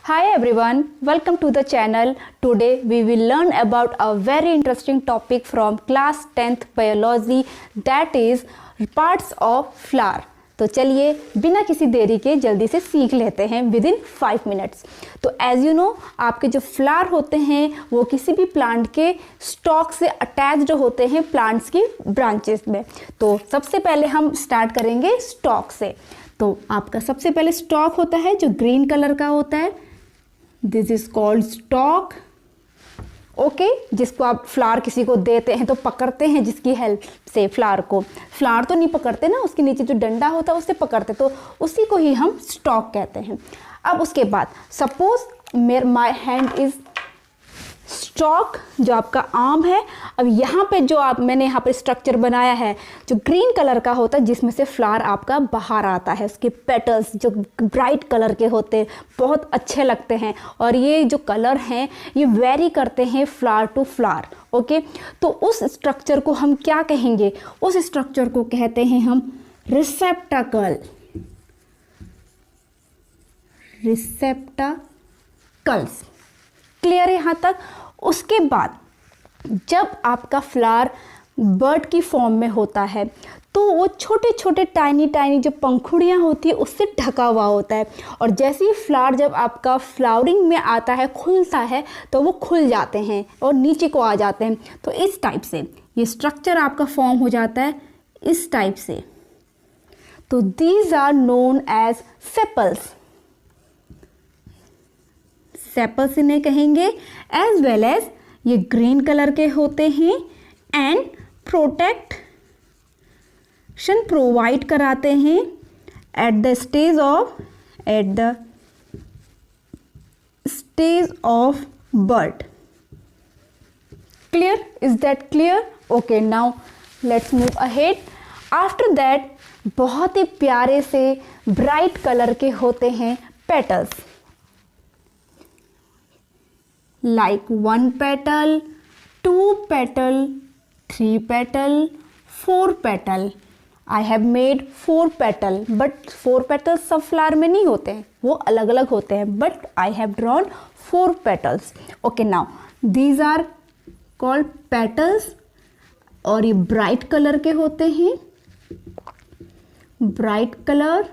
Hi everyone, welcome to the channel. Today we will learn about a very interesting topic from class 10th biology, that is parts of flower. तो चलिए बिना किसी देरी के जल्दी से सीख लेते हैं विद इन 5 मिनट्स। तो एज यू नो आपके जो फ्लावर होते हैं वो किसी भी प्लांट के स्टॉक से अटैच्ड होते हैं प्लांट्स की ब्रांचेस में। तो सबसे पहले हम स्टार्ट करेंगे स्टॉक से। तो आपका सबसे पहले स्टॉक होता है जो ग्रीन कलर का होता है, this is called stock. Okay, जिसको आप फ्लावर किसी को देते हैं तो पकड़ते हैं जिसकी हेल्प से फ्लावर को, फ्लावर तो नहीं पकड़ते ना, उसके नीचे जो डंडा होता है उससे पकड़ते, तो उसी को ही हम स्टॉक कहते हैं। अब उसके बाद suppose my hand is stock, जो आपका आर्म है। अब यहाँ पे जो मैंने यहाँ पे स्ट्रक्चर बनाया है जो ग्रीन कलर का होता है जिसमें से फ्लावर आपका बाहर आता है, उसके पेटल्स जो ब्राइट कलर के होते हैं बहुत अच्छे लगते हैं। और ये जो कलर हैं ये वेरी करते हैं फ्लावर टू फ्लावर। ओके, तो उस स्ट्रक्चर को हम क्या कहेंगे? उस स्ट्रक्चर को कहते हैं हम रिसेप्टाकल। रिसेप्टाकल्स, क्लियर है यहाँ तक? उसके बाद जब आपका फ्लावर बर्ड की फॉर्म में होता है तो वो छोटे छोटे टाइनी जो पंखुड़ियाँ होती है उससे ढका हुआ होता है, और जैसे ही फ्लावर जब आपका फ्लावरिंग में आता है, खुलता है, तो वो खुल जाते हैं और नीचे को आ जाते हैं। तो इस टाइप से ये स्ट्रक्चर आपका फॉर्म हो जाता है इस टाइप से। तो these are known as sepals. Sepals इन्हें कहेंगे, एज वेल एज ये ग्रीन कलर के होते हैं एंड प्रोटेक्शन प्रोवाइड कराते हैं at the stage of bud. Clear? Is that clear? Okay, now let's move ahead. After that बहुत ही प्यारे से ब्राइट कलर के होते हैं petals, like 1 petal, 2 petal, 3 petal, 4 petal. I have made 4 petal, but 4 petals सब फ्लावर में नहीं होते हैं, वो अलग अलग होते हैं, but I have drawn 4 petals. Okay, now these are called petals और ये ब्राइट कलर के होते हैं, ब्राइट कलर।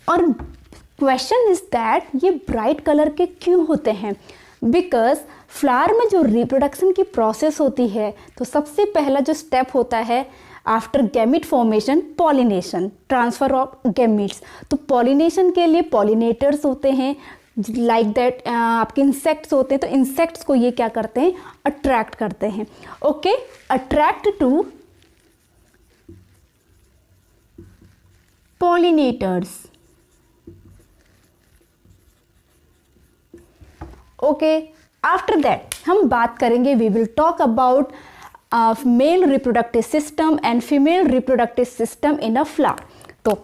और क्वेश्चन इज दैट ये ब्राइट कलर के क्यों होते हैं? बिकॉज फ्लावर में जो रिप्रोडक्शन की प्रोसेस होती है तो सबसे पहला जो स्टेप होता है after gamete formation, pollination, transfer of gametes. तो पॉलिनेशन के लिए पॉलिनेटर्स होते हैं, लाइक दैट आपके इंसेक्ट्स होते हैं, तो इंसेक्ट्स को ये क्या करते हैं? अट्रैक्ट करते हैं। Okay, attract to pollinators. Okay, after that हम बात करेंगे, we will talk about male reproductive system and female reproductive system in a flower. तो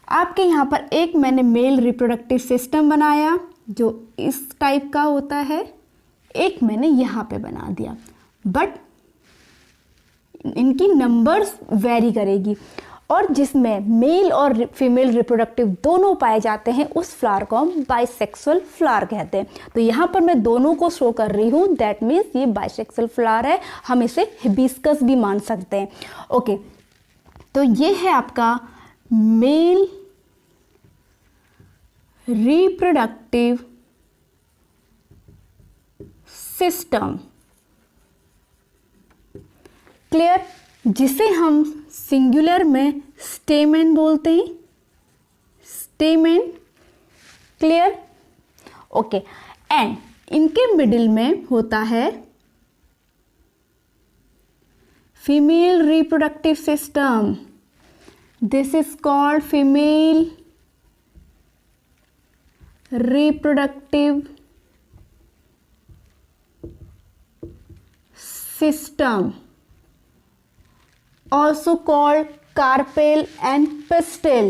आपके यहाँ पर एक मैंने मेल रिप्रोडक्टिव सिस्टम बनाया जो इस टाइप का होता है, एक मैंने यहाँ पे बना दिया, बट इनकी नंबर्स वेरी करेगी। और जिसमें मेल और फीमेल रिप्रोडक्टिव दोनों पाए जाते हैं उस फ्लावर को हम बाइसेक्सुअल फ्लावर कहते हैं। तो यहाँ पर मैं दोनों को शो कर रही हूँ, दैट मीन्स ये बाइसेक्सुअल फ्लावर है, हम इसे हिबिस्कस भी मान सकते हैं। ओके, तो ये है आपका मेल रिप्रोडक्टिव सिस्टम। क्लियर? जिसे हम सिंगुलर में स्टेमेन बोलते हैं, स्टेमेन। क्लियर? ओके, एंड इनके मिडिल में होता है female reproductive system. This is called female reproductive system, also called carpel and pistil.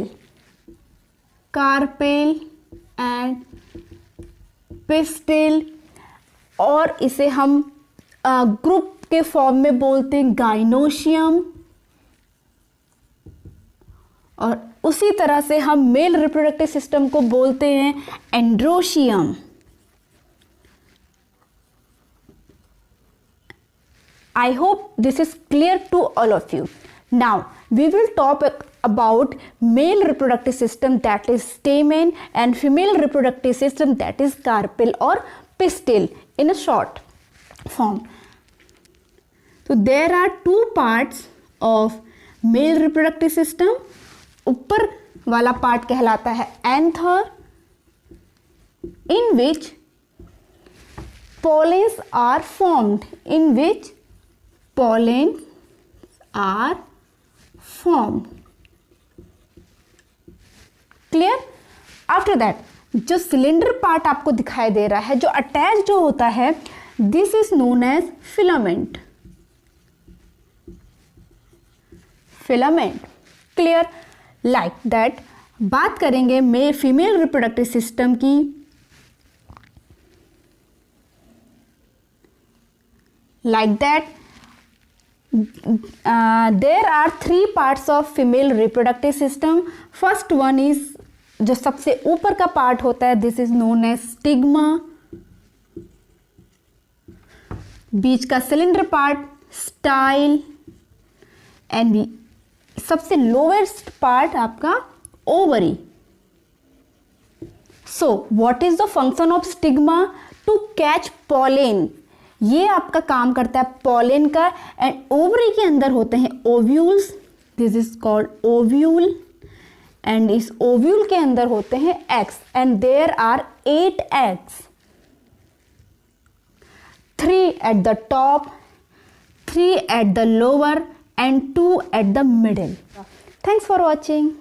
Carpel and pistil, और इसे हम ग्रुप के फॉर्म में बोलते हैं गाइनोशियम, और उसी तरह से हम मेल रिप्रोडक्टिव सिस्टम को बोलते हैं androecium. I hope this is clear to all of you. Now we will talk about male reproductive system, that is stamen, and female reproductive system, that is carpel or pistil in a short form. So there are two parts of male reproductive system. ऊपर वाला part कहलाता है anther, in which pollens are formed, in which pollens are formed. Clear? After that, जो cylinder part आपको दिखाई दे रहा है, जो अटैच जो होता है, this is known as filament. Filament. Clear? Like that बात करेंगे में फीमेल रिप्रोडक्टिव सिस्टम की। Like that there are three parts of female reproductive system. First one is, जो सबसे ऊपर का पार्ट होता है, this is known as stigma. बीच का सिलेंडर पार्ट स्टाइल, एंड सबसे लोवेस्ट पार्ट आपका ovary. So what is the function of stigma? To catch pollen. ये आपका काम करता है पॉलेन का. एंड ओवरी के अंदर होते हैं ovules, this is called ovule. And इस ओव्यूल के अंदर होते हैं eggs, and there are 8 eggs, 3 at the top, 3 at the lower, and 2 at the middle. Thanks for watching.